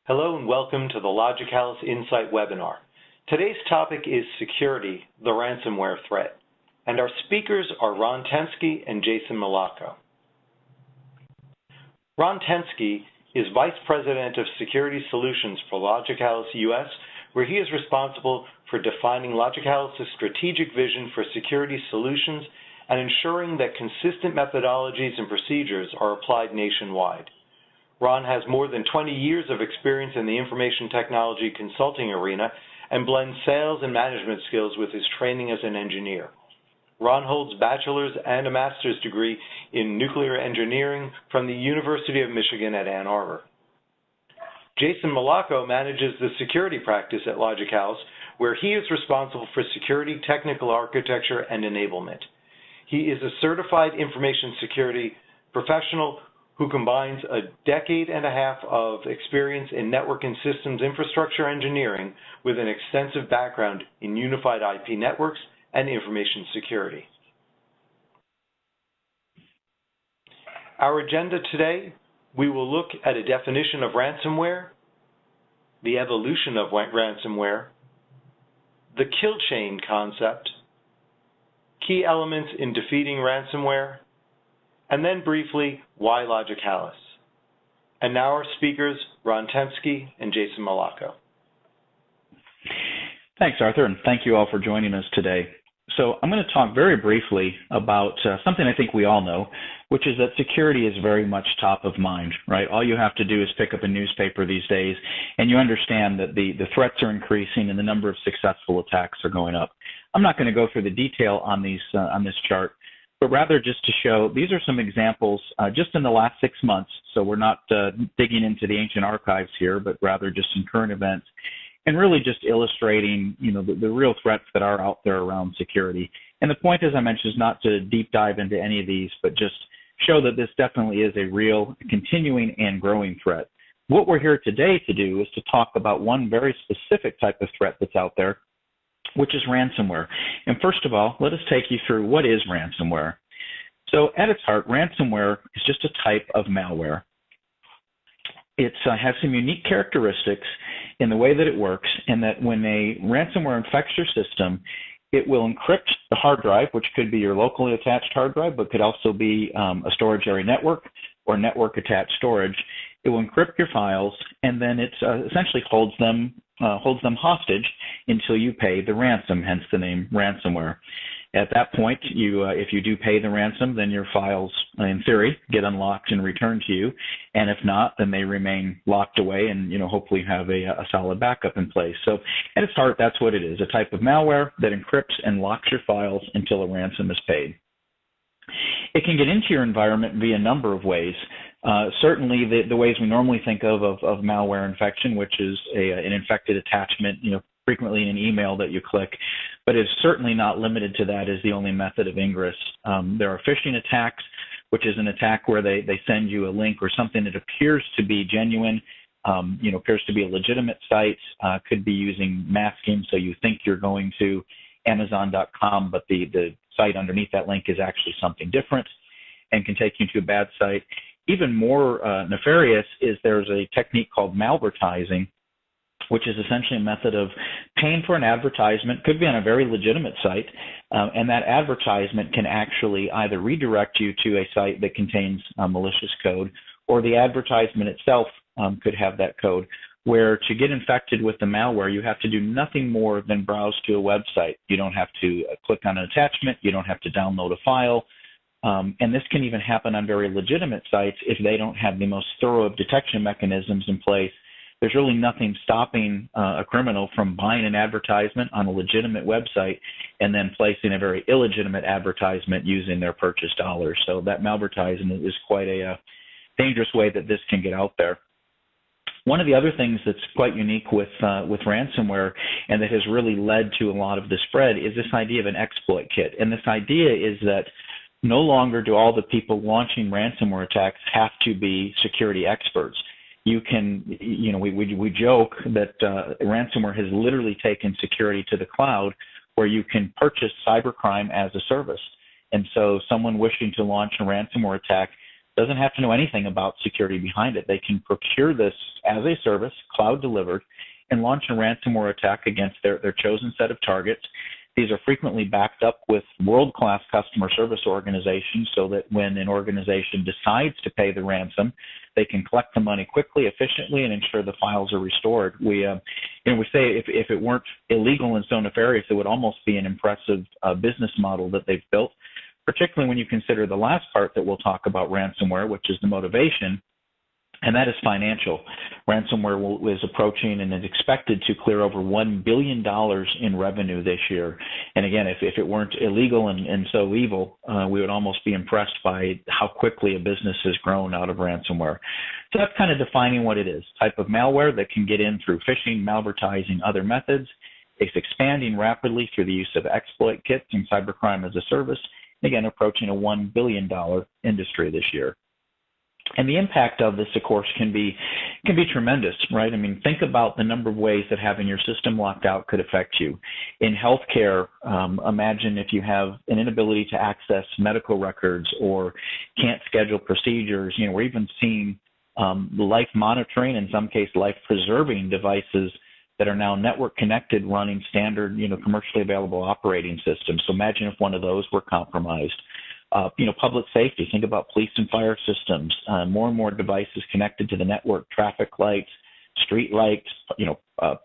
Hello and welcome to the Logicalis Insight webinar. Today's topic is security, the ransomware threat. And our speakers are Ron Tensky and Jason Malacco. Ron Tensky is Vice President of Security Solutions for Logicalis US, where he is responsible for defining Logicalis' strategic vision for security solutions and ensuring that consistent methodologies and procedures are applied nationwide. Ron has more than 20 years of experience in the information technology consulting arena and blends sales and management skills with his training as an engineer. Ron holds bachelor's and a master's degree in nuclear engineering from the University of Michigan at Ann Arbor. Jason Malacco manages the security practice at Logicalis, where he is responsible for security, technical architecture, and enablement. He is a certified information security professional who combines a decade and a half of experience in network and systems infrastructure engineering with an extensive background in unified IP networks and information security. Our agenda today, we will look at a definition of ransomware, the evolution of ransomware, the kill chain concept, key elements in defeating ransomware, and then briefly, why Logicalis? And now our speakers, Ron Tensky and Jason Malacco. Thanks, Arthur, and thank you all for joining us today. So I'm going to talk very briefly about something I think we all know, which is that security is very much top of mind, right? All you have to do is pick up a newspaper these days, and you understand that the threats are increasing and the number of successful attacks are going up. I'm not going to go through the detail on this chart, but rather just to show these are some examples just in the last 6 months. So we're not digging into the ancient archives here, but rather just in current events, and really just illustrating, the real threats that are out there around security. And the point, as I mentioned, is not to deep dive into any of these, but just show that this definitely is a real, continuing, and growing threat. What we're here today to do is to talk about one very specific type of threat that's out there, which is ransomware. And first of all, let us take you through what is ransomware. So at its heart, ransomware is just a type of malware. It has some unique characteristics in the way that it works, and that when a ransomware infects your system, it will encrypt the hard drive, which could be your locally attached hard drive, but could also be a storage area network or network attached storage. It will encrypt your files, and then it essentially holds them hostage until you pay the ransom, hence the name ransomware. At that point, if you do pay the ransom, then your files, in theory, get unlocked and returned to you. And if not, then they remain locked away and, hopefully have a solid backup in place. So at its heart, that's what it is, a type of malware that encrypts and locks your files until a ransom is paid. It can get into your environment via a number of ways. Certainly the ways we normally think of malware infection, which is an infected attachment, frequently in an email that you click, but it's certainly not limited to that as the only method of ingress. There are phishing attacks, which is an attack where they send you a link or something that appears to be genuine, appears to be a legitimate site, could be using masking, so you think you're going to Amazon.com, but the site underneath that link is actually something different and can take you to a bad site. Even more nefarious is there's a technique called malvertising, which is essentially a method of paying for an advertisement, could be on a very legitimate site, and that advertisement can actually either redirect you to a site that contains malicious code, or the advertisement itself could have that code, where to get infected with the malware, you have to do nothing more than browse to a website. You don't have to click on an attachment. You don't have to download a file. And this can even happen on very legitimate sites if they don't have the most thorough detection mechanisms in place. There's really nothing stopping a criminal from buying an advertisement on a legitimate website and then placing a very illegitimate advertisement using their purchase dollars. So that malvertising is quite a dangerous way that this can get out there. One of the other things that's quite unique with ransomware, and that has really led to a lot of the spread, is this idea of an exploit kit. And this idea is that no longer do all the people launching ransomware attacks have to be security experts. You can, we joke that ransomware has literally taken security to the cloud, where you can purchase cybercrime as a service. And so someone wishing to launch a ransomware attack doesn't have to know anything about security behind it. They can procure this as a service, cloud delivered, and launch a ransomware attack against their chosen set of targets. These are frequently backed up with world-class customer service organizations so that when an organization decides to pay the ransom, they can collect the money quickly, efficiently, and ensure the files are restored. We say if it weren't illegal and so nefarious, it would almost be an impressive business model that they've built, particularly when you consider the last part that we'll talk about ransomware, which is the motivation, and that is financial. Ransomware is approaching and is expected to clear over $1 billion in revenue this year. And again, if it weren't illegal and so evil, we would almost be impressed by how quickly a business has grown out of ransomware. So that's kind of defining what it is. Type of malware that can get in through phishing, malvertising, other methods. It's expanding rapidly through the use of exploit kits and cybercrime as a service. Again, approaching a $1 billion industry this year. And the impact of this, of course, can be tremendous, right? I mean, think about the number of ways that having your system locked out could affect you. In healthcare, imagine if you have an inability to access medical records or can't schedule procedures. We're even seeing life monitoring, in some cases life-preserving devices that are now network connected, running standard, commercially available operating systems. So imagine if one of those were compromised. Public safety. Think about police and fire systems. More and more devices connected to the network, traffic lights, street lights,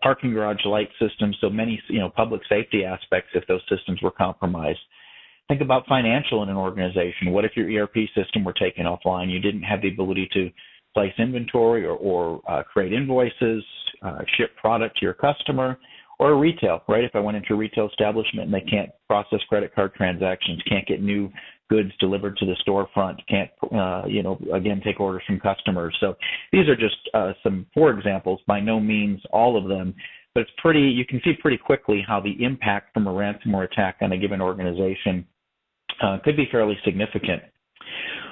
parking garage light systems. So many, public safety aspects if those systems were compromised. Think about financial in an organization. What if your ERP system were taken offline? You didn't have the ability to place inventory or create invoices, ship product to your customer, or retail, right? If I went into a retail establishment and they can't process credit card transactions, can't get new goods delivered to the storefront, can't, again, take orders from customers. So these are just some 4 examples, by no means all of them, but it's you can see pretty quickly how the impact from a ransomware attack on a given organization could be fairly significant.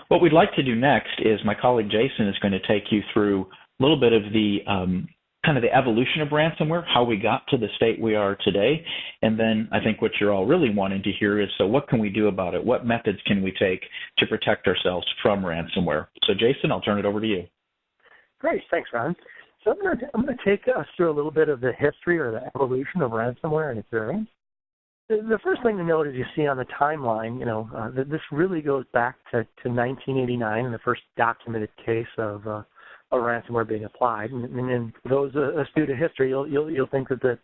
What we'd like to do next is my colleague Jason is going to take you through a little bit of the kind of the evolution of ransomware, how we got to the state we are today. And then I think what you're all really wanting to hear is, so what can we do about it? What methods can we take to protect ourselves from ransomware? So Jason, I'll turn it over to you. Great, thanks, Ron. So I'm going to take us through a little bit of the history or the evolution of ransomware and its variants. The first thing to note is you see on the timeline, that this really goes back to 1989 and the first documented case of ransomware being applied. And for those astute to history, you'll think that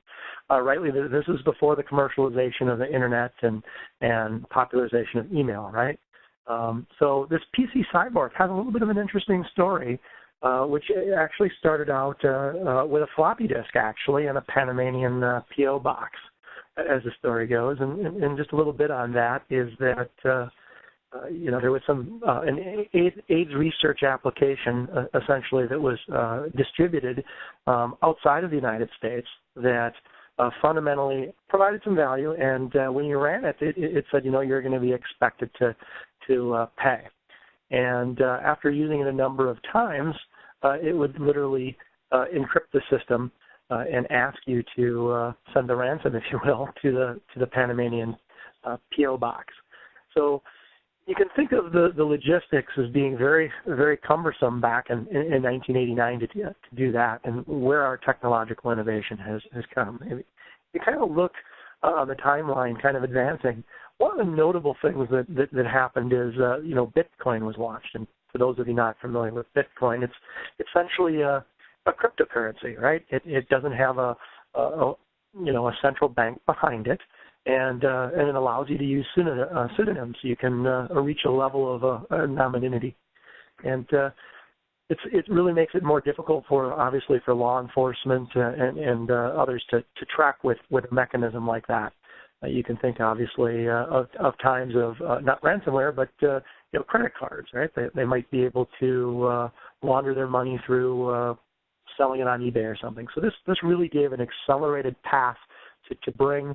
rightly this was before the commercialization of the internet and popularization of email, right? So this PC cyborg has a little bit of an interesting story, which actually started out with a floppy disk, actually, and a Panamanian PO box, as the story goes. And just a little bit on that is that there was an AIDS research application essentially that was distributed outside of the United States that fundamentally provided some value, and when you ran it, it said, you're going to be expected to pay. And after using it a number of times, it would literally encrypt the system and ask you to send the ransom, if you will, to the Panamanian PO box. So you can think of the logistics as being very, very cumbersome back in 1989 to do that, and where our technological innovation has come. You kind of look on the timeline, kind of advancing. One of the notable things that happened is, Bitcoin was launched. And for those of you not familiar with Bitcoin, it's essentially a cryptocurrency, right? It doesn't have a central bank behind it. And it allows you to use pseudonyms. You can reach a level of anonymity, and it really makes it more difficult obviously for law enforcement and others to track with a mechanism like that. You can think obviously of times of not ransomware, but credit cards, right? They might be able to launder their money through selling it on eBay or something. So this really gave an accelerated path to bring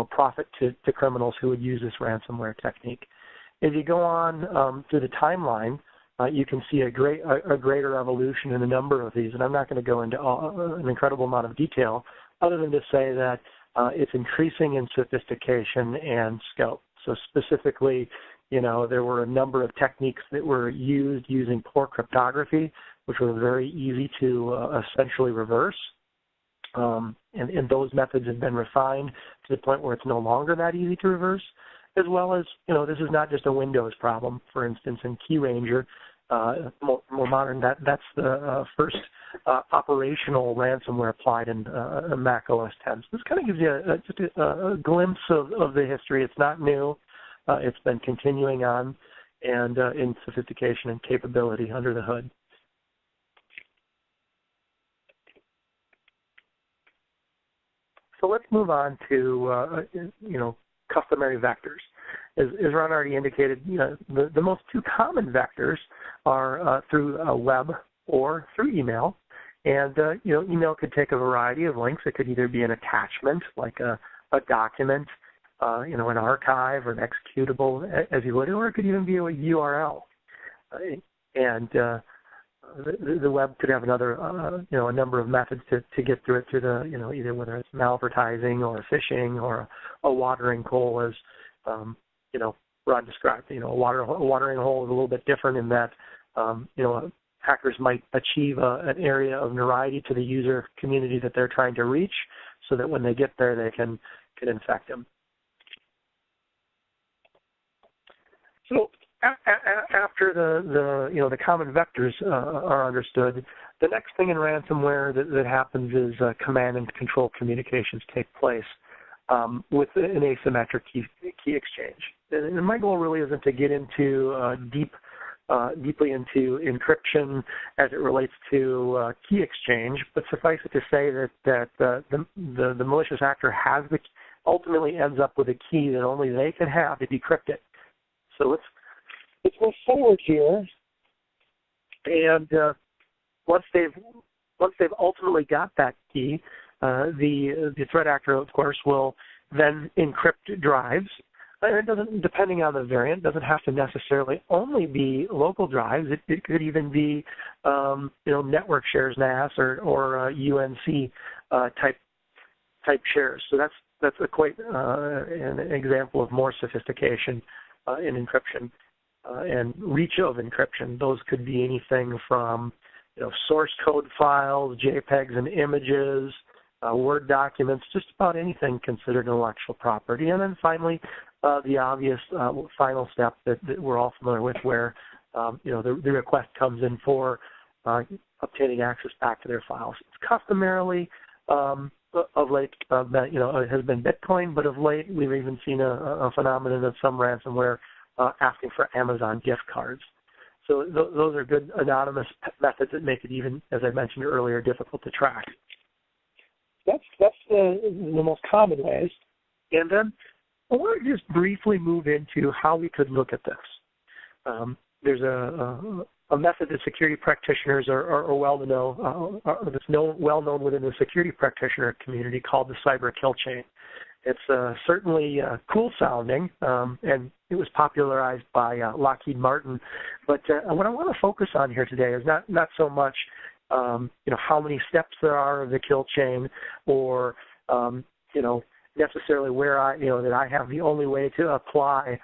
profit to criminals who would use this ransomware technique. As you go on through the timeline, you can see a greater evolution in a number of these, and I'm not going to go into an incredible amount of detail, other than to say that it's increasing in sophistication and scope. So specifically, There were a number of techniques that were used using poor cryptography, which were very easy to essentially reverse. And those methods have been refined to the point where it's no longer that easy to reverse, as well as, this is not just a Windows problem. For instance, in KeyRanger, more modern, that's the first operational ransomware applied in Mac OS X. So this kind of gives you just a glimpse of the history. It's not new. It's been continuing on and in sophistication and capability under the hood. So let's move on to, customary vectors. As Ron already indicated, the most two common vectors are through a web or through email. And, email could take a variety of links. It could either be an attachment, like a document, an archive or an executable, as you would, or it could even be a URL. And the web could have another, a number of methods to get through it, through the, either whether it's malvertising or phishing or a watering hole, as, Rod described. A watering hole is a little bit different in that, hackers might achieve an area of notoriety to the user community that they're trying to reach, so that when they get there, they can infect them. So after the common vectors are understood, the next thing in ransomware that happens is command and control communications take place with an asymmetric key exchange. And my goal really isn't to get into deeply into encryption as it relates to key exchange, but suffice it to say that the malicious actor ultimately ends up with a key that only they can have to decrypt it. So let's move forward here, and once they've ultimately got that key, the threat actor, of course, will then encrypt drives. And it doesn't, depending on the variant, doesn't have to necessarily only be local drives. It could even be, network shares, NAS or UNC type shares. So that's quite an example of more sophistication in encryption and reach of encryption. Those could be anything from, source code files, JPEGs and images, Word documents, just about anything considered intellectual property. And then finally, the obvious final step that we're all familiar with, where the request comes in for obtaining access back to their files. It's customarily of late, it has been Bitcoin, but of late we've even seen a phenomenon of some ransomware asking for Amazon gift cards. So those are good anonymous methods that make it even, as I mentioned earlier, difficult to track. That's the most common ways. And then I want to just briefly move into how we could look at this. There's a method that security practitioners are well to know, that's well known within the security practitioner community, called the cyber kill chain. It's certainly cool sounding, and it was popularized by Lockheed Martin. But what I want to focus on here today is not so much how many steps there are of the kill chain, or necessarily where that I have the only way to apply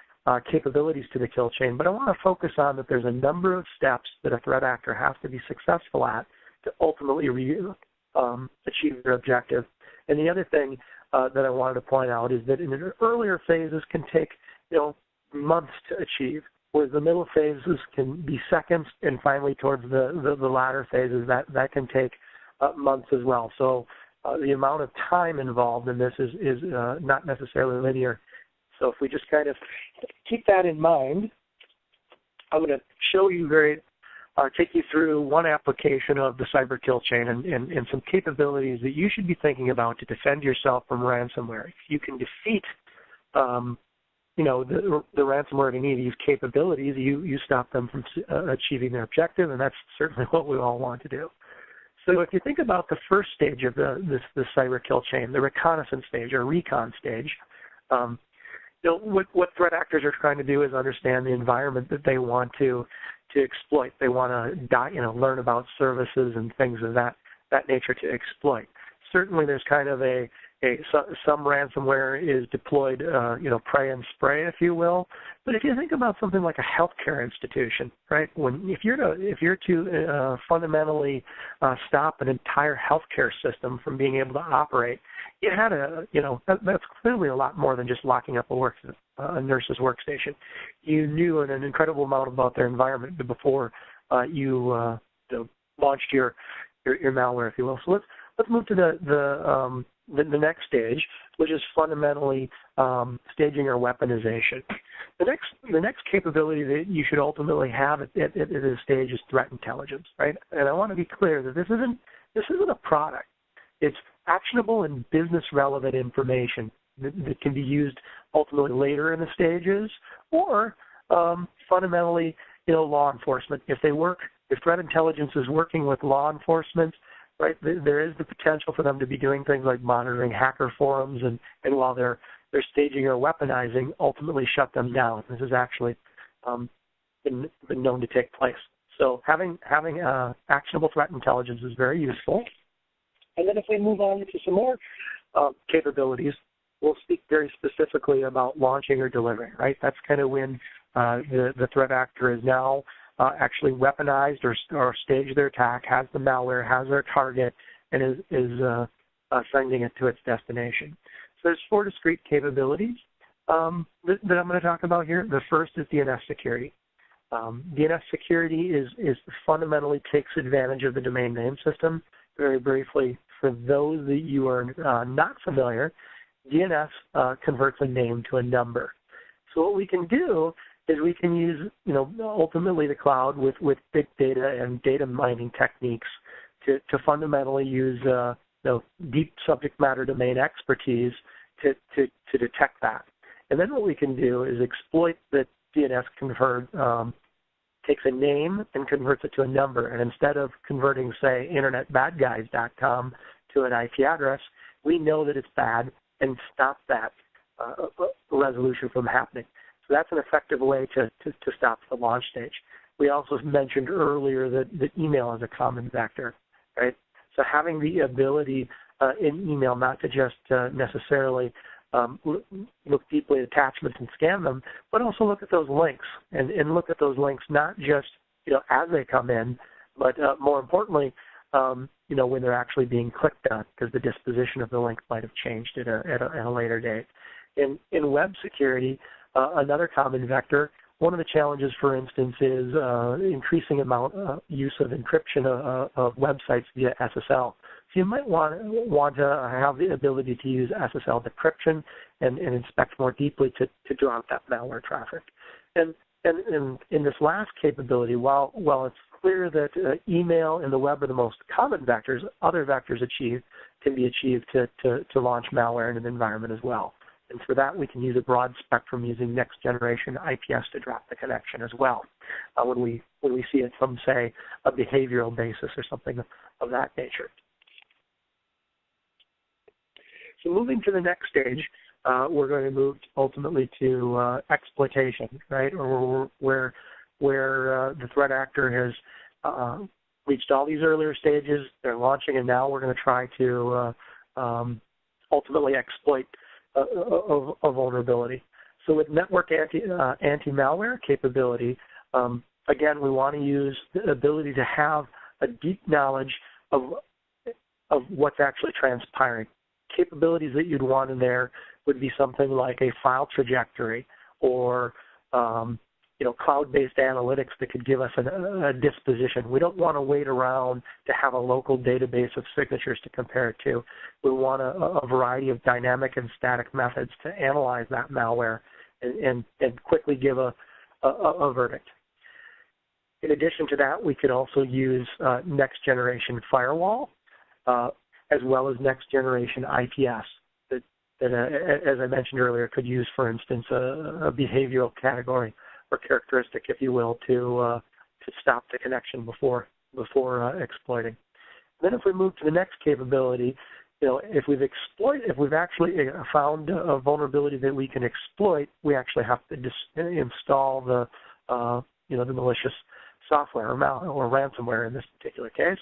capabilities to the kill chain, but I want to focus on that there's a number of steps that a threat actor has to be successful at to ultimately achieve their objective. And the other thing that I wanted to point out is that in the earlier phases can take months to achieve, whereas the middle phases can be seconds, and finally towards the latter phases that can take months as well. So the amount of time involved in this is not necessarily linear. So if we just kind of keep that in mind, I'm going to show you take you through one application of the cyber kill chain and some capabilities that you should be thinking about to defend yourself from ransomware. If you can defeat, the ransomware in any of these capabilities, you stop them from achieving their objective, and that's certainly what we all want to do. So if you think about the first stage of this cyber kill chain, the reconnaissance stage or recon stage, what threat actors are trying to do is understand the environment that they want to exploit. They want to learn about services and things of that nature to exploit. Certainly, there's kind of a some ransomware is deployed, pray and spray, if you will. But if you think about something like a healthcare institution, right? If you're to fundamentally stop an entire healthcare system from being able to operate, you had that's clearly a lot more than just locking up a nurse's workstation. You knew an incredible amount about their environment before you launched your malware, if you will. So let's move to the next stage, which is fundamentally staging or weaponization. The next capability that you should ultimately have at this stage is threat intelligence, right? And I want to be clear that this isn't a product. It's actionable and business relevant information that can be used ultimately later in the stages, or fundamentally, law enforcement. If threat intelligence is working with law enforcement, right, there is the potential for them to be doing things like monitoring hacker forums, and while they're staging or weaponizing, ultimately shut them down. This has actually been known to take place. So having actionable threat intelligence is very useful. And then if we move on to some more capabilities, we'll speak very specifically about launching or delivering, right? That's kind of when the threat actor is now actually weaponized or staged their attack, has the malware, has their target, and is sending it to its destination. So there's 4 discrete capabilities that I'm going to talk about here. The first is DNS security. DNS security is fundamentally takes advantage of the domain name system. Very briefly, for those that you are not familiar, DNS converts a name to a number. So what we can do is we can use, ultimately the cloud with big data and data mining techniques to fundamentally use deep subject matter domain expertise to detect that. And then what we can do is exploit the DNS takes a name and converts it to a number. And instead of converting, say, internetbadguys.com to an IP address, we know that it's bad and stop that resolution from happening. So that's an effective way to stop the launch stage. We also mentioned earlier that email is a common vector, right? So having the ability in email not to just necessarily look deeply at attachments and scan them, but also look at those links and look at those links not just as they come in, but more importantly, when they're actually being clicked on, because the disposition of the link might have changed at a later date. In web security, another common vector, one of the challenges, for instance, is increasing amount use of encryption of websites via SSL. So you might want to have the ability to use SSL decryption and inspect more deeply to draw out that malware traffic. And in this last capability, while it's clear that email and the web are the most common vectors, other vectors can be achieved to launch malware in an environment as well. And for that, we can use a broad spectrum using next generation IPS to drop the connection as well when we see it from, say, a behavioral basis or something of that nature. So moving to the next stage, we're going to move ultimately to exploitation, right, or where the threat actor has reached all these earlier stages, they're launching, and now we're going to try to ultimately exploit a vulnerability. So with network anti-malware capability, again, we want to use the ability to have a deep knowledge of what's actually transpiring. Capabilities that you'd want in there would be something like a file trajectory or cloud-based analytics that could give us a disposition. We don't want to wait around to have a local database of signatures to compare it to. We want a variety of dynamic and static methods to analyze that malware and quickly give a verdict. In addition to that, we could also use next-generation firewall as well as next-generation IPS that, as I mentioned earlier, could use, for instance, a behavioral category or characteristic, if you will, to stop the connection before exploiting. Then, if we move to the next capability, if we've actually found a vulnerability that we can exploit, we actually have to install the malicious software or ransomware in this particular case,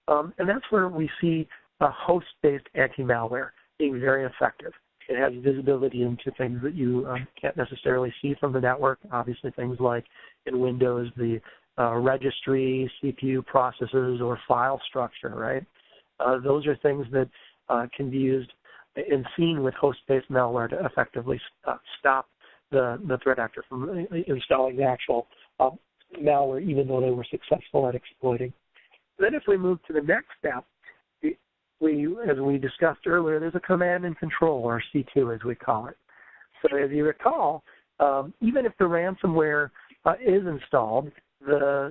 and that's where we see a host-based anti-malware. being very effective. It has visibility into things that you can't necessarily see from the network. Obviously, things like in Windows, the registry, CPU processes, or file structure, right? Those are things that can be used and seen with host-based malware to effectively stop the threat actor from installing the actual malware, even though they were successful at exploiting. Then if we move to the next step, as we discussed earlier, there's a command and control, or C2 as we call it. So as you recall, even if the ransomware is installed, the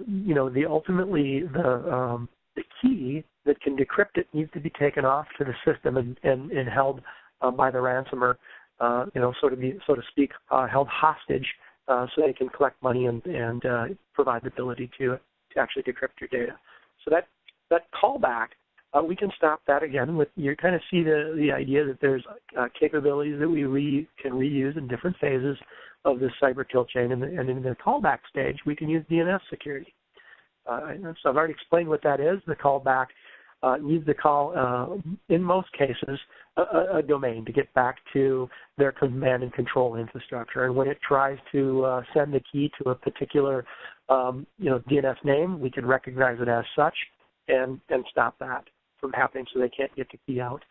key that can decrypt it needs to be taken off to the system and held by the ransomer, so to speak, held hostage, so they can collect money and provide the ability to actually decrypt your data. So that callback, we can stop that again with, you kind of see the idea that there's capabilities that we can reuse in different phases of this cyber kill chain, and in the callback stage, we can use DNS security. So I've already explained what that is. The callback needs to call, in most cases, a domain to get back to their command and control infrastructure. And when it tries to send the key to a particular, DNS name, we can recognize it as such and stop that from happening, so they can't get the key out.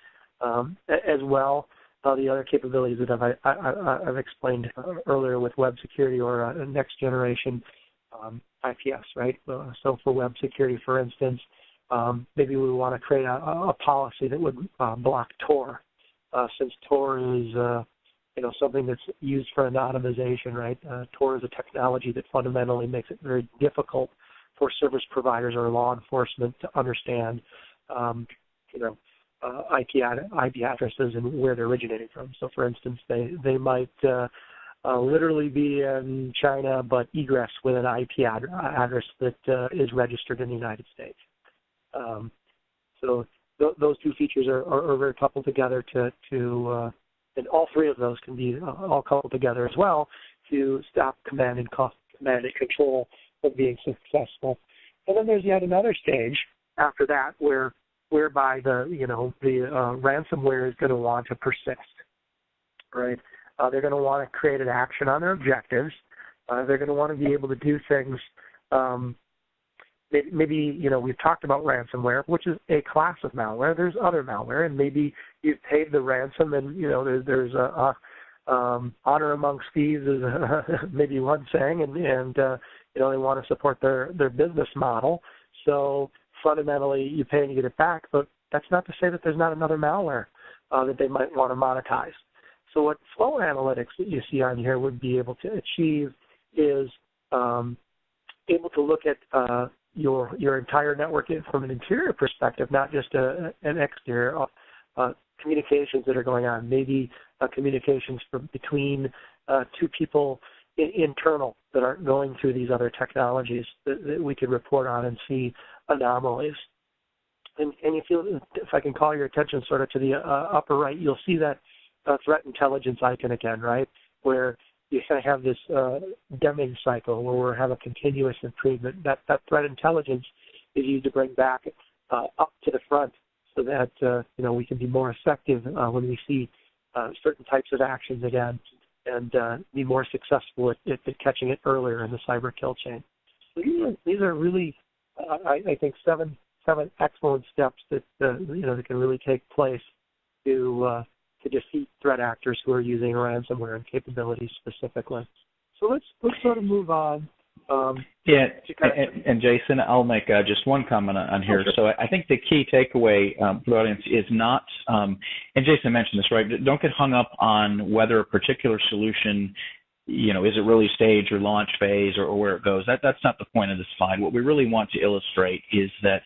As well, the other capabilities that I've explained earlier with web security or next generation IPS, right? So for web security, for instance, maybe we want to create a policy that would block Tor, since Tor is something that's used for anonymization, right? Tor is a technology that fundamentally makes it very difficult for service providers or law enforcement to understand, IP addresses and where they're originating from. So, for instance, they might literally be in China, but egress with an IP address that is registered in the United States. So those two features are very coupled together and all three of those can be all coupled together as well to stop command and control from being successful. And then there's yet another stage after that whereby the ransomware is going to want to persist, right? They're going to want to create an action on their objectives. They're going to want to be able to do things. Maybe we've talked about ransomware, which is a class of malware. There's other malware, and maybe you've paid the ransom, and there's a honor amongst thieves is maybe one saying, and they want to support their business model. So fundamentally, you pay and you get it back, but that's not to say that there's not another malware that they might want to monetize. So what flow analytics that you see on here would be able to achieve is able to look at your entire network from an interior perspective, not just an exterior communications that are going on, maybe communications between two people internal that aren't going through these other technologies that we could report on and see anomalies. And if I can call your attention sort of to the upper right, you'll see that threat intelligence icon again, right, where you kind of have this Deming cycle where we have a continuous improvement. That threat intelligence is used to bring back up to the front so that we can be more effective when we see certain types of actions again and be more successful at catching it earlier in the cyber kill chain. So these are really, I think, seven excellent steps that that can really take place to defeat threat actors who are using ransomware and capabilities specifically. So let's sort of move on. And Jason, I'll make just one comment on here. Okay. So I think the key takeaway for the audience is not, and Jason mentioned this, right? Don't get hung up on whether a particular solution, is it really stage or launch phase or where it goes. That's not the point of this slide. What we really want to illustrate is that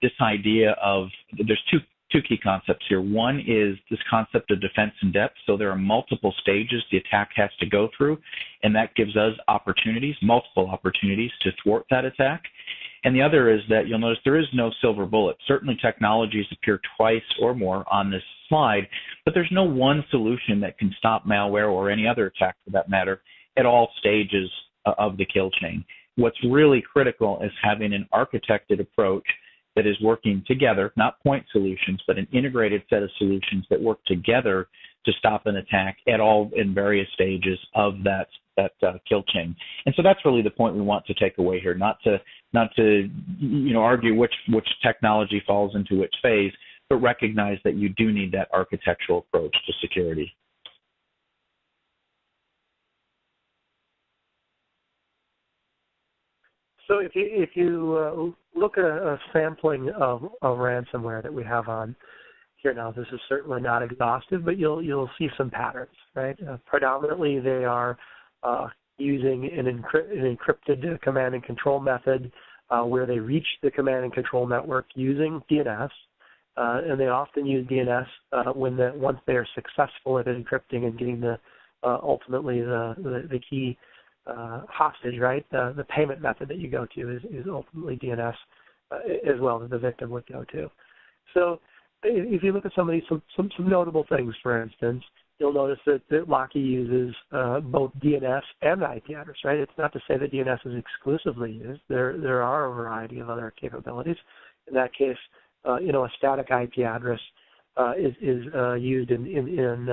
this idea of, there's two key concepts here. One is this concept of defense in depth. So there are multiple stages the attack has to go through, and that gives us multiple opportunities to thwart that attack. And the other is that you'll notice there is no silver bullet. Certainly technologies appear twice or more on this slide, but there's no one solution that can stop malware or any other attack for that matter at all stages of the kill chain. What's really critical is having an architected approach that is working together, not point solutions, but an integrated set of solutions that work together to stop an attack at all in various stages of that kill chain. And so that's really the point we want to take away here, not to argue which technology falls into which phase, but recognize that you do need that architectural approach to security. So if you look at a sampling of ransomware that we have on here now, this is certainly not exhaustive, but you'll see some patterns, right? Predominantly, they are using an encrypted command and control method where they reach the command and control network using DNS, and they often use DNS once they are successful at encrypting and getting ultimately the key hostage, right? The payment method that you go to is ultimately DNS as well that the victim would go to. So if you look at some of these, some notable things, for instance, you'll notice that Locky uses both DNS and IP address, right? It's not to say that DNS is exclusively used. There are a variety of other capabilities. In that case, a static IP address is used in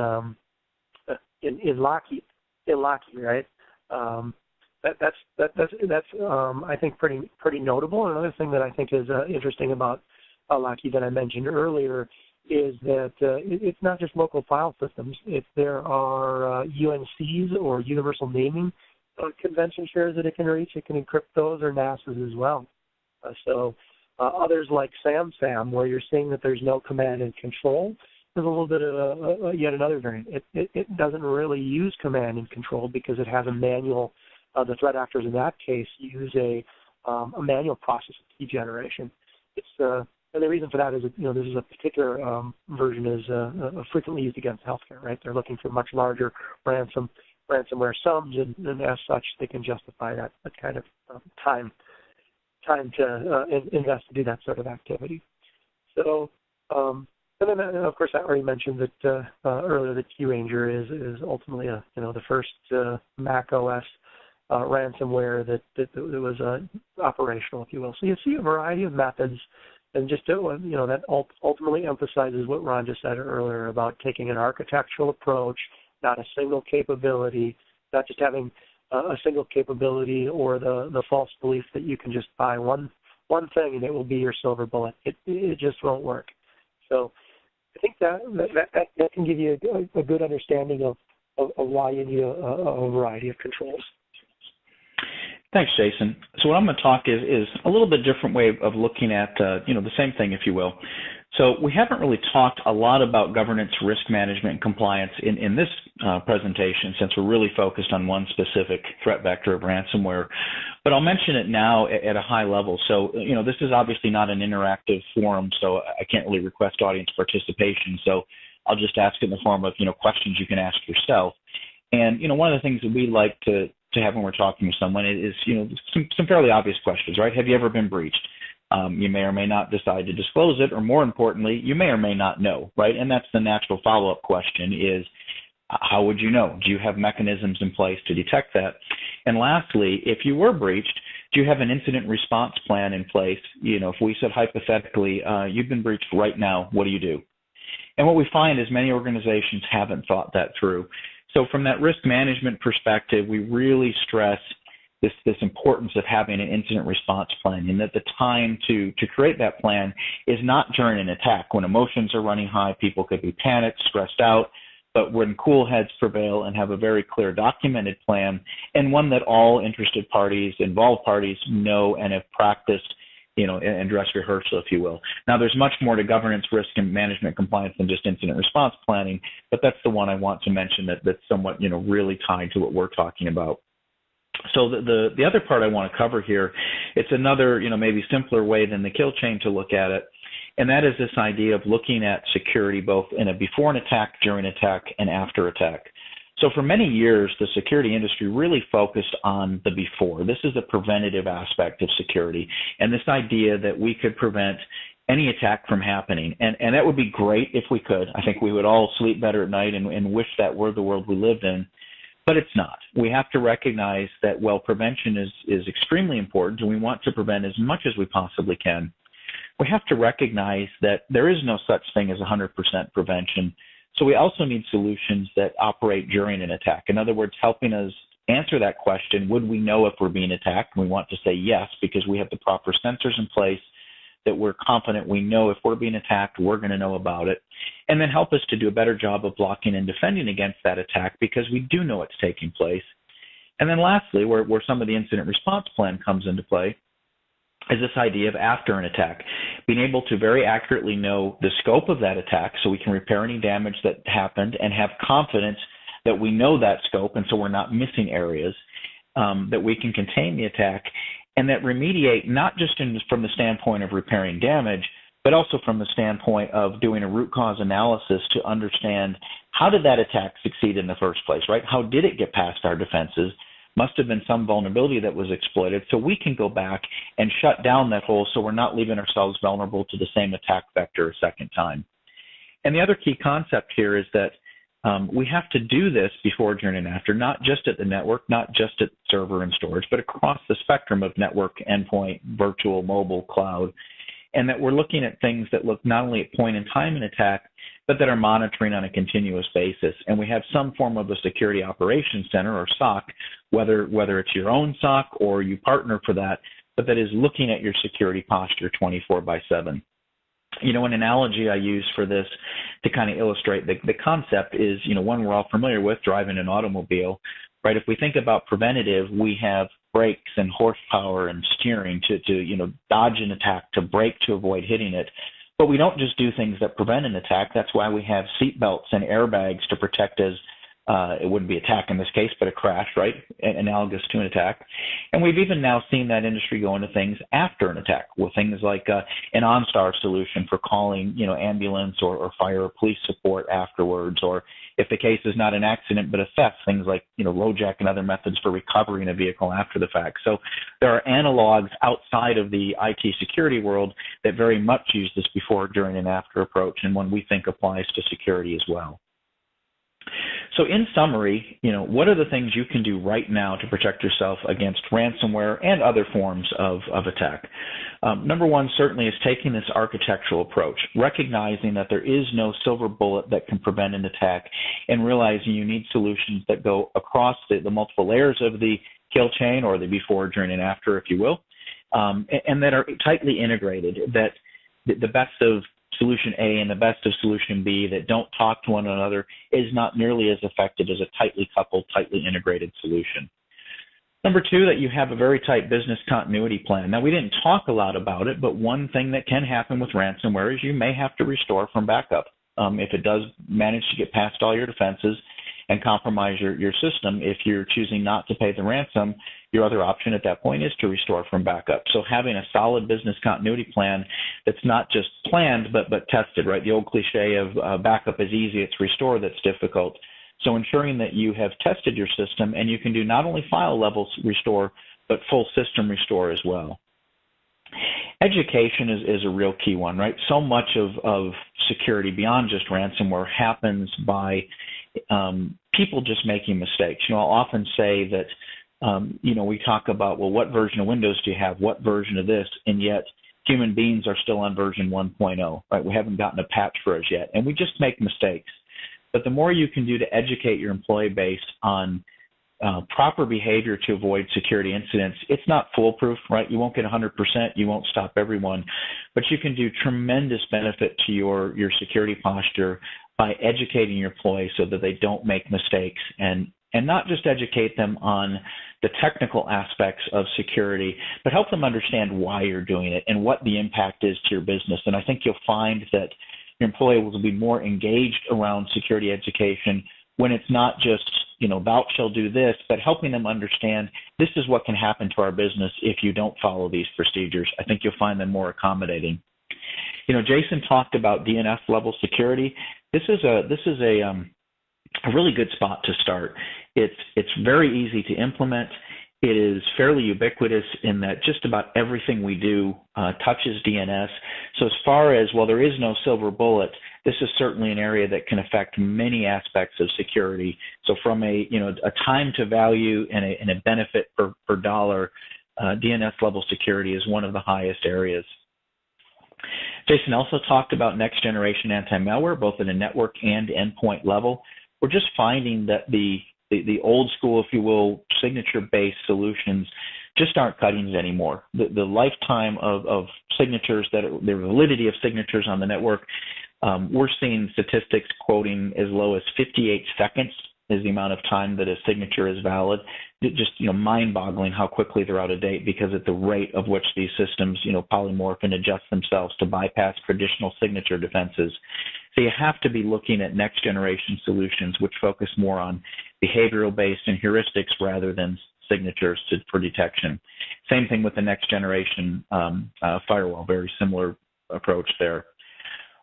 Locky, right? That's I think pretty notable. Another thing that I think is interesting about Locky that I mentioned earlier is that it's not just local file systems. There are UNCs or universal naming convention shares that it can reach. It can encrypt those, or NASs as well. So others like SAM, where you're seeing that there's no command and control, there's a little bit of yet another variant. It doesn't really use command and control because it has a manual. The threat actors in that case use a manual process of key generation. And the reason for that is that, this is a particular version is frequently used against healthcare, right? They're looking for much larger ransomware sums, and as such, they can justify that kind of time to invest to do that sort of activity. So, and then of course I already mentioned that earlier that KeyRanger is ultimately the first Mac OS ransomware that was operational, if you will. So you see a variety of methods. And just that ultimately emphasizes what Ron just said earlier about taking an architectural approach, not a single capability, not just having a single capability or the false belief that you can just buy one thing and it will be your silver bullet. It just won't work. So I think that can give you a good understanding of why you need a variety of controls. Thanks, Jason. So what I'm going to talk is a little bit different way of looking at, the same thing, if you will. So we haven't really talked a lot about governance, risk management, and compliance in this presentation, since we're really focused on one specific threat vector of ransomware. But I'll mention it now at a high level. So, this is obviously not an interactive forum, so I can't really request audience participation. So I'll just ask it in the form of, questions you can ask yourself. And, one of the things that we like to have when we're talking to someone is, some fairly obvious questions, right? Have you ever been breached? You may or may not decide to disclose it, or more importantly, you may or may not know, right? And that's the natural follow-up question is, how would you know? Do you have mechanisms in place to detect that? And lastly, if you were breached, do you have an incident response plan in place? If we said hypothetically, you've been breached right now, what do you do? And what we find is many organizations haven't thought that through. So from that risk management perspective, we really stress this importance of having an incident response plan, and that the time to create that plan is not during an attack. When emotions are running high, people could be panicked, stressed out, but when cool heads prevail and have a very clear documented plan, and one that all interested parties, involved parties know and have practiced, and dress rehearsal, if you will. Now, there's much more to governance, risk, and management compliance than just incident response planning, but that's the one I want to mention that's somewhat, really tied to what we're talking about. So the other part I want to cover here, it's another, maybe simpler way than the kill chain to look at it, and that is this idea of looking at security both in a before an attack, during attack, and after attack. So for many years, the security industry really focused on the before. This is the preventative aspect of security, and this idea that we could prevent any attack from happening. And that would be great if we could. I think we would all sleep better at night and wish that were the world we lived in. But it's not. We have to recognize that, prevention is extremely important, and we want to prevent as much as we possibly can. we have to recognize that there is no such thing as 100% prevention. So we also need solutions that operate during an attack. In other words, helping us answer that question, would we know if we're being attacked? And we want to say yes, because we have the proper sensors in place that we're confident we know if we're being attacked, we're going to know about it. And then help us to do a better job of blocking and defending against that attack because we do know it's taking place. And then lastly, where some of the incident response plan comes into play, is this idea of after an attack, being able to very accurately know the scope of that attack so we can repair any damage that happened and have confidence that we know that scope and so we're not missing areas, that we can contain the attack, and that remediate not just from the standpoint of repairing damage, but also from the standpoint of doing a root cause analysis to understand how did that attack succeed in the first place, right? How did it get past our defenses? Must have been some vulnerability that was exploited, so we can go back and shut down that hole so we're not leaving ourselves vulnerable to the same attack vector a second time. And the other key concept here is that we have to do this before, during, and after, not just at the network, not just at server and storage, but across the spectrum of network, endpoint, virtual, mobile, cloud, and that we're looking at things that look not only at point in time in attack, but that are monitoring on a continuous basis. And we have some form of a security operations center, or SOC, whether it's your own SOC or you partner for that, but that is looking at your security posture 24/7. You know, an analogy I use for this to kind of illustrate the concept is, you know, one we're all familiar with, driving an automobile, right? If we think about preventative, we have brakes and horsepower and steering to you know, dodge an attack, to brake to avoid hitting it. But we don't just do things that prevent an attack. That's why we have seat belts and airbags to protect us. It wouldn't be attack in this case, but a crash, right? Analogous to an attack. And we've even now seen that industry go into things after an attack, with things like an OnStar solution for calling, you know, ambulance or fire or police support afterwards, or if the case is not an accident but a theft, things like, you know, LoJack and other methods for recovering a vehicle after the fact. So there are analogs outside of the IT security world that very much use this before, during, and after approach, and one we think applies to security as well. So in summary, you know, what are the things you can do right now to protect yourself against ransomware and other forms of attack? Number one, certainly, is taking this architectural approach, recognizing that there is no silver bullet that can prevent an attack, and realizing you need solutions that go across the multiple layers of the kill chain, or the before, during, and after, if you will, and that are tightly integrated, that the best of solution A and the best of solution B that don't talk to one another is not nearly as effective as a tightly coupled, tightly integrated solution. Number two, that you have a very tight business continuity plan. Now, we didn't talk a lot about it, but one thing that can happen with ransomware is you may have to restore from backup. If it does manage to get past all your defenses and compromise your system, if you're choosing not to pay the ransom, your other option at that point is to restore from backup. So having a solid business continuity plan that's not just planned but tested, right? The old cliche of backup is easy, it's restore that's difficult. So ensuring that you have tested your system and you can do not only file level restore, but full system restore as well. Education is a real key one, right? So much of security beyond just ransomware happens by people just making mistakes. You know, I'll often say that, you know, we talk about, well, what version of Windows do you have? What version of this? And yet human beings are still on version 1.0, right? We haven't gotten a patch for us yet, and we just make mistakes. But the more you can do to educate your employee base on proper behavior to avoid security incidents, it's not foolproof, right? You won't get 100%, you won't stop everyone, but you can do tremendous benefit to your security posture by educating your employees so that they don't make mistakes, and not just educate them on the technical aspects of security, but help them understand why you're doing it and what the impact is to your business. And I think you'll find that your employee will be more engaged around security education when it's not just, you know, thou shalt do this, but helping them understand this is what can happen to our business if you don't follow these procedures. I think you'll find them more accommodating. You know, Jason talked about DNS level security. This is a really good spot to start. It's very easy to implement. It is fairly ubiquitous in that just about everything we do touches DNS. So as far as, well, there is no silver bullet, this is certainly an area that can affect many aspects of security. So from a time to value and a benefit per dollar, DNS level security is one of the highest areas. Jason also talked about next generation anti-malware, both at a network and endpoint level. We're just finding that the old school, if you will, signature-based solutions just aren't cutting it anymore. The lifetime of signatures, the validity of signatures on the network, we're seeing statistics quoting as low as 58 seconds is the amount of time that a signature is valid. Just, mind-boggling how quickly they're out of date because at the rate of which these systems, polymorph and adjust themselves to bypass traditional signature defenses. So you have to be looking at next generation solutions which focus more on behavioral-based and heuristics rather than signatures for detection. Same thing with the next generation firewall, very similar approach there.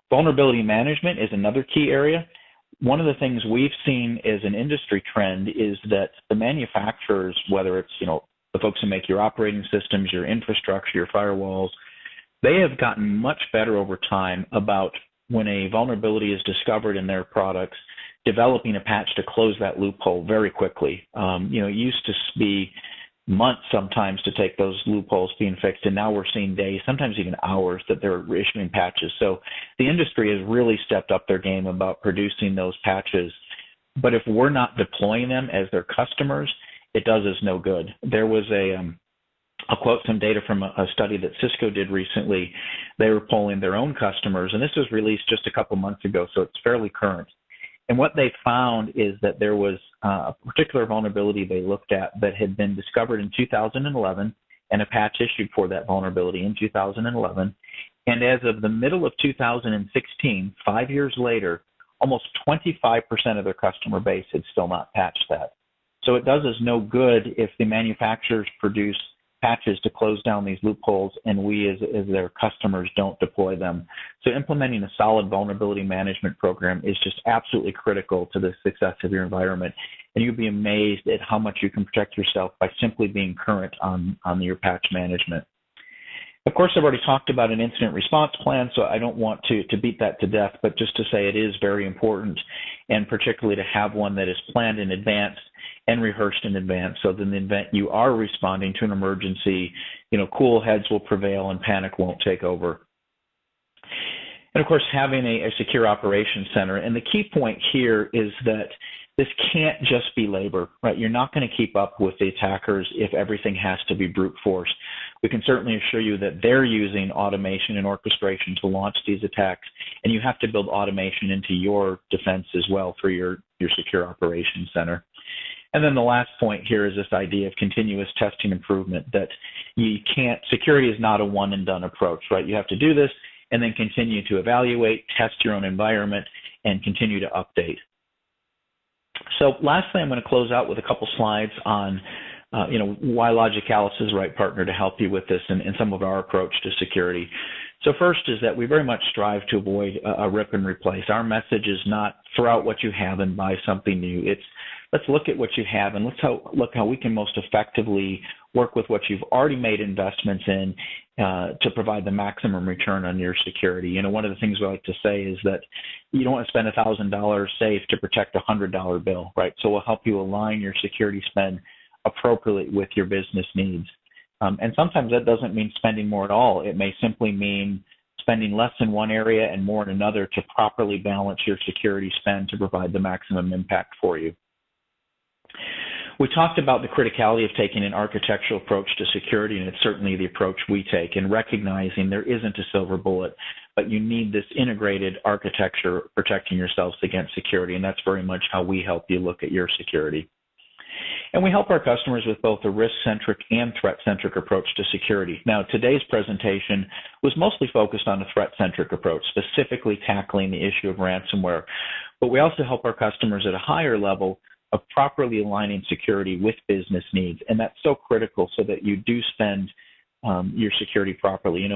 Vulnerability management is another key area. One of the things we've seen as an industry trend is that the manufacturers, whether it's, the folks who make your operating systems, your infrastructure, your firewalls, they have gotten much better over time about when a vulnerability is discovered in their products, developing a patch to close that loophole very quickly. It used to be months sometimes to take those loopholes being fixed, and now we're seeing days, sometimes even hours, that they're issuing patches. So the industry has really stepped up their game about producing those patches. But if we're not deploying them as their customers, it does us no good. There was I'll quote some data from a study that Cisco did recently. They were polling their own customers, and this was released just a couple months ago, so it's fairly current. And what they found is that there was a particular vulnerability they looked at that had been discovered in 2011 and a patch issued for that vulnerability in 2011. And as of the middle of 2016, 5 years later, almost 25% of their customer base had still not patched that. So it does us no good if the manufacturers produce patches to close down these loopholes and we as their customers don't deploy them. So implementing a solid vulnerability management program is just absolutely critical to the success of your environment. And you'll be amazed at how much you can protect yourself by simply being current on your patch management. Of course, I've already talked about an incident response plan, so I don't want to beat that to death, but just to say it is very important, and particularly to have one that is planned in advance and rehearsed in advance, so that in the event you are responding to an emergency, cool heads will prevail and panic won't take over. And of course, having a secure operations center. And the key point here is that this can't just be labor, right? You're not going to keep up with the attackers if everything has to be brute force. We can certainly assure you that they're using automation and orchestration to launch these attacks, and you have to build automation into your defense as well for your secure operations center. And then the last point here is this idea of continuous testing improvement, that security is not a one and done approach, right? You have to do this and then continue to evaluate, test your own environment, and continue to update. So lastly, I'm going to close out with a couple slides on why Logicalis is the right partner to help you with this and some of our approach to security. So first is that we very much strive to avoid a rip and replace. Our message is not throw out what you have and buy something new. It's let's look at what you have and look how we can most effectively work with what you've already made investments in to provide the maximum return on your security. One of the things we like to say is that you don't want to spend $1,000 safe to protect a $100 bill, right? So we'll help you align your security spend appropriately with your business needs. And sometimes that doesn't mean spending more at all. It may simply mean spending less in one area and more in another to properly balance your security spend to provide the maximum impact for you. We talked about the criticality of taking an architectural approach to security, and it's certainly the approach we take, and recognizing there isn't a silver bullet, but you need this integrated architecture protecting yourselves against security, and that's very much how we help you look at your security. And we help our customers with both a risk-centric and threat-centric approach to security. Now, today's presentation was mostly focused on a threat-centric approach, specifically tackling the issue of ransomware. But we also help our customers at a higher level of properly aligning security with business needs. And that's so critical so that you do spend your security properly.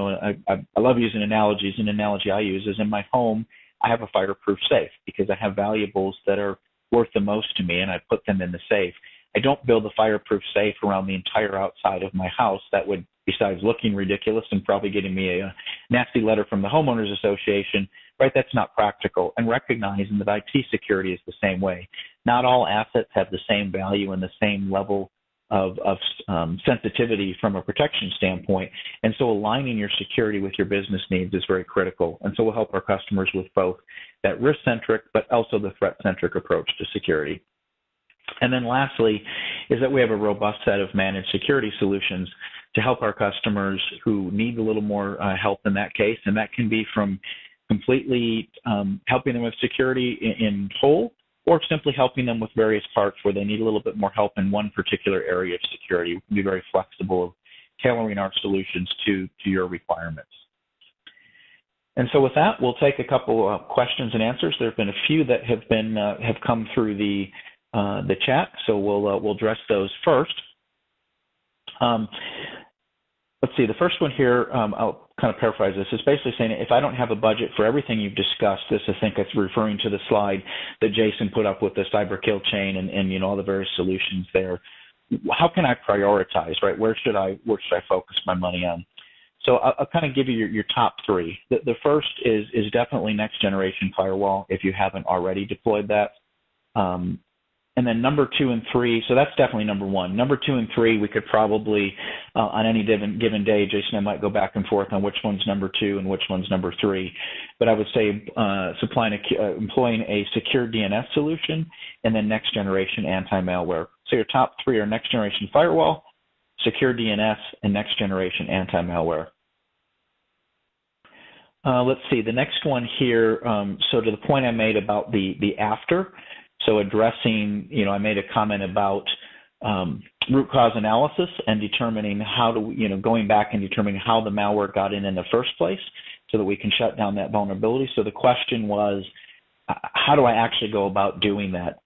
I love using analogies. An analogy I use is in my home, I have a fireproof safe because I have valuables that are worth the most to me, and I put them in the safe. I don't build a fireproof safe around the entire outside of my house. That would, besides looking ridiculous and probably getting me a nasty letter from the homeowners association, right? That's not practical. And recognizing that IT security is the same way. Not all assets have the same value and the same level sensitivity from a protection standpoint. And so aligning your security with your business needs is very critical. And so we'll help our customers with both that risk-centric, but also the threat-centric approach to security. And then lastly is that we have a robust set of managed security solutions to help our customers who need a little more help in that case. And that can be from completely helping them with security in whole, or simply helping them with various parts where they need a little bit more help in one particular area of security. We can be very flexible of tailoring our solutions to your requirements. And so with that, we'll take a couple of questions and answers. There have been a few that have come through the chat, so we'll address those first. Let's see, the first one here, I'll kind of paraphrase this, is basically saying if I don't have a budget for everything you've discussed, this I think it's referring to the slide that Jason put up with the cyber kill chain and all the various solutions there. How can I prioritize, right? Where should I focus my money on? So I'll kind of give you your top three. The first is definitely next generation firewall if you haven't already deployed that. And then number 2 and 3, so that's definitely number 1. Number 2 and 3, we could probably, on any given day, Jason and I might go back and forth on which one's number 2 and which one's number 3. But I would say employing a secure DNS solution and then next generation anti-malware. So your top 3 are next generation firewall, secure DNS, and next generation anti-malware. Let's see, the next one here, so to the point I made about the after, so addressing, I made a comment about root cause analysis and determining how to, going back and determining how the malware got in the first place so that we can shut down that vulnerability. So the question was, how do I actually go about doing that?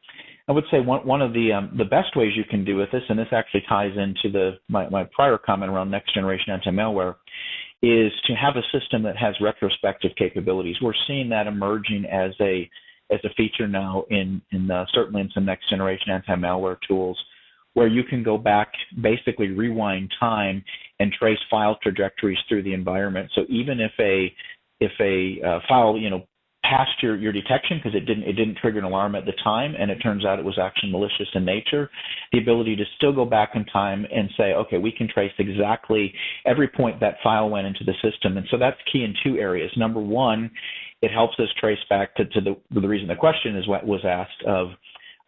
I would say one of the best ways you can do with this, and this actually ties into my prior comment around next generation anti-malware, is to have a system that has retrospective capabilities. We're seeing that emerging as a feature now certainly in some next generation anti-malware tools, where you can go back, basically rewind time and trace file trajectories through the environment. So even if a file passed your detection because it didn't trigger an alarm at the time, and it turns out it was actually malicious in nature, the ability to still go back in time and say, okay, we can trace exactly every point that file went into the system. And so that's key in 2 areas. Number 1, it helps us trace back to the reason the question was asked of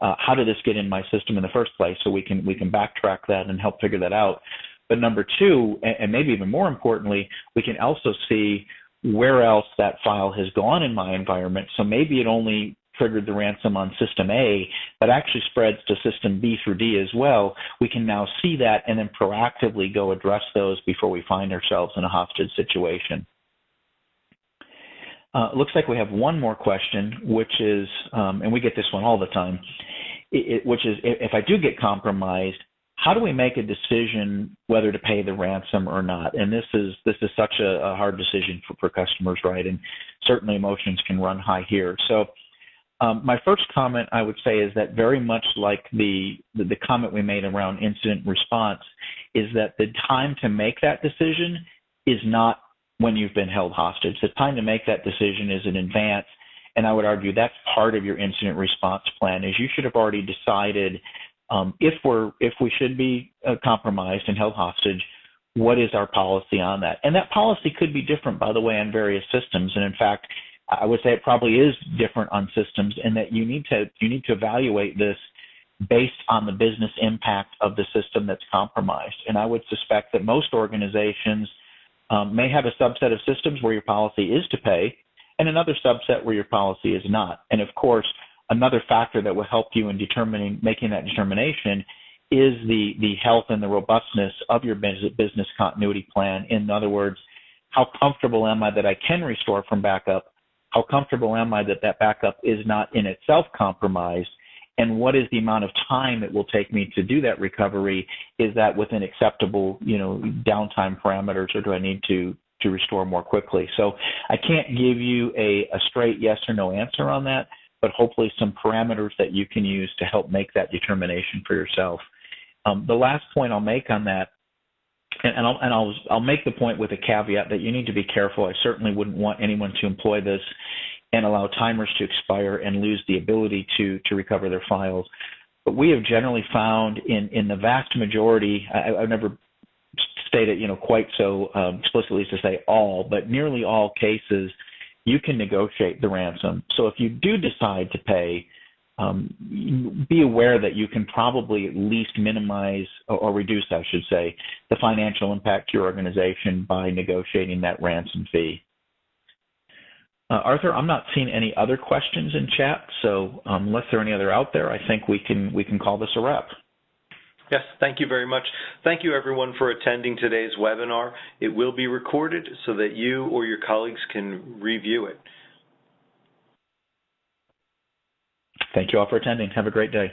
how did this get in my system in the first place, so we can backtrack that and help figure that out. But number 2, and maybe even more importantly, we can also see where else that file has gone in my environment. So maybe it only triggered the ransom on system A, but actually spreads to system B through D as well. We can now see that and then proactively go address those before we find ourselves in a hostage situation. Looks like we have one more question, which is, and we get this one all the time, which is, if I do get compromised, how do we make a decision whether to pay the ransom or not? And this is such a hard decision for customers, right? And certainly emotions can run high here. So my first comment I would say is that very much like the comment we made around incident response, is that the time to make that decision is not when you've been held hostage. The time to make that decision is in advance, and I would argue that's part of your incident response plan. Is you should have already decided if we should be compromised and held hostage, what is our policy on that? And that policy could be different, by the way, on various systems. And in fact, I would say it probably is different on systems, in that you need to evaluate this based on the business impact of the system that's compromised. And I would suspect that most organizations may have a subset of systems where your policy is to pay, and another subset where your policy is not. And of course, another factor that will help you in making that determination is the health and the robustness of your business continuity plan. In other words, how comfortable am I that I can restore from backup? How comfortable am I that that backup is not in itself compromised? And what is the amount of time it will take me to do that recovery? Is that within acceptable, downtime parameters, or do I need to restore more quickly? So I can't give you a straight yes or no answer on that, but hopefully some parameters that you can use to help make that determination for yourself. The last point I'll make on that, and I'll make the point with a caveat that you need to be careful. I certainly wouldn't want anyone to employ this and allow timers to expire and lose the ability to recover their files. but we have generally found in the vast majority, I've never stated, quite so explicitly as to say all, but nearly all cases, you can negotiate the ransom. So if you do decide to pay, be aware that you can probably at least minimize or reduce, I should say, the financial impact to your organization by negotiating that ransom fee. Arthur, I'm not seeing any other questions in chat, so unless there are any other out there, I think we can call this a wrap. Yes, thank you very much. Thank you, everyone, for attending today's webinar. It will be recorded so that you or your colleagues can review it. Thank you all for attending. Have a great day.